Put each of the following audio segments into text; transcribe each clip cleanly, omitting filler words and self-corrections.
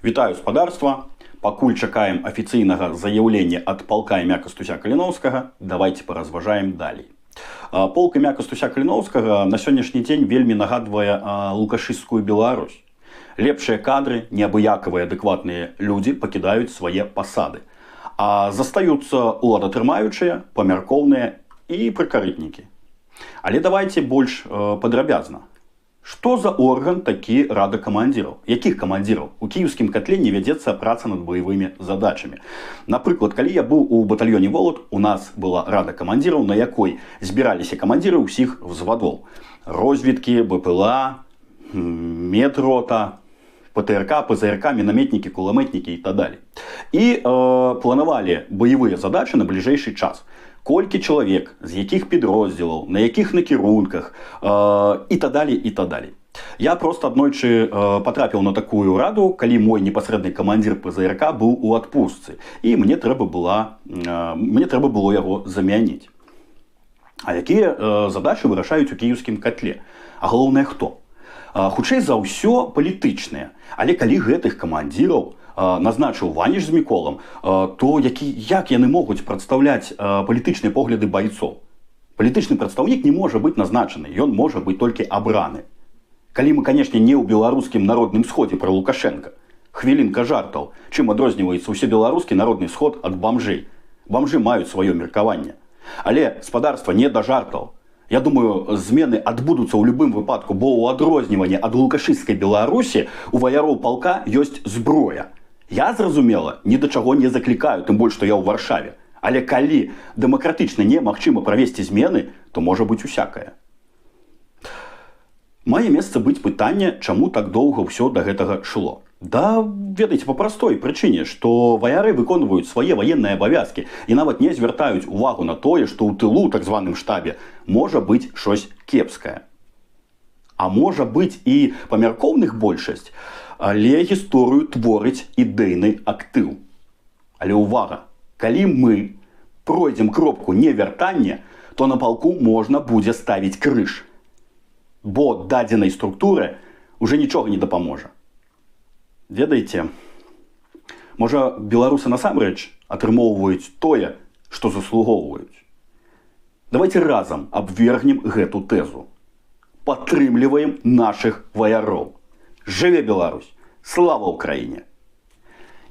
Вітаю спадарства. Пакуль чакаем афіцыйнага заяўлення ад палка імя Кастуся Каліноўскага, давайте паразважаем далей. Полк імя Кастуся Каліноўскага на сённяшні дзень вельмі нагадвае лукашысцкую Беларусь. Лепшыя кадры, неабыякавыя адэкватныя людзі пакідаюць свае пасады. А застаюцца уладатрымаючыя, памяркоўныя і прыкарытнікі. Але давайте больш падрабязна. Што за орган такі рада камандзіраў? Якіх камандзіраў? У кіеўскім катле не вядзецца праца над баявымі задачамі. Напрыклад, калі я быў у батальёне Волат, у нас была рада камандзіраў, на якой збіраліся камандзіры ўсіх взвадоў. Розвідкі, БПЛА, медрота, ПТРК, ПЗРК, мінаметнікі, кулямётнікі і так. І планавалі баявыя задачы на бліжэйшы час. Колькі чалавек, з якіх підроздзелаў, на якіх накірунках і так далей, і так далей. Я просто аднойчы патрапіў на такую раду, калі мой непасрэдны камандзір ПЗРК быў у адпустцы, і мне трэба было яго замяніць. А якія задачы вырашаюць у кіеўскім катле? А галоўнае хто? Хутчэй за ўсё палітычныя. Але калі гэтых камандзіраў назначыў Ваніч з Міколам, то як яны могуць прадстаўляць палітычныя погляды байцоў? Палітычны прадстаўнік не можа быць назначаны, ён можа быць толькі абраны. Калі мы, канешне, не ў беларускім народным сходзе пра Лукашенка. Хвілінка жартаў. Чым адрозніваецца ўсебеларускі народны сход ад бамжэй? Бамжы маюць сваё меркаванне. Але спадарства не да жартаў. Я думаю, змены адбудуцца ў любым выпадку, бо ў адрозніванне ад лукашысцкай Беларусі у ваяроў палка ёсць зброя. Я, зразумела, ні да чаго не заклікаю, тым больш, што я ў Варшаве. Але калі дэмакратычна немагчыма правесці змены, то можа быць усякае. Мае месца быць пытанне, чаму так доўга ўсё да гэтага шло. Да, ведаеце, па простой прычыне, што ваяры выконваюць свае ваенныя абавязкі і нават не звяртаюць увагу на тое, што ў тылу, так званым штабе, можа быць щось кепскае. А можа быць і памяркоўных большасць, але гісторыю творыць ідэйны актыў. Але ўвага, калі мы пройдзем кропку невяртання, то на палку можна будзе ставіць крыж. Бо дадзенай структуры уже нічога не дапаможа. Ведаеце, можа, беларусы насамрэч атрымоўваюць тое, што заслугоўваюць. Давайте разам абвергнем гэту тэзу. Падтрымліваем нашых ваяроў. Жыве Беларусь! Слава Ўкраіне!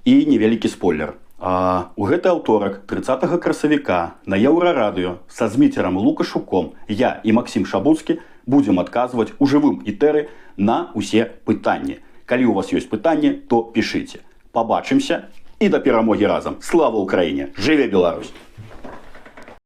І невялікі спойлер. У гэты аўторак, 30 красавіка, на Еўрарадыё са зміцерам Лукашуком я і Максім Шабуцкі будзем адказваць у жывым этэры на ўсе пытанні. Калі у вас ёсць пытанні, то пішыце. Пабачымся і да перамогі разам. Слава Ўкраіне! Жыве Беларусь!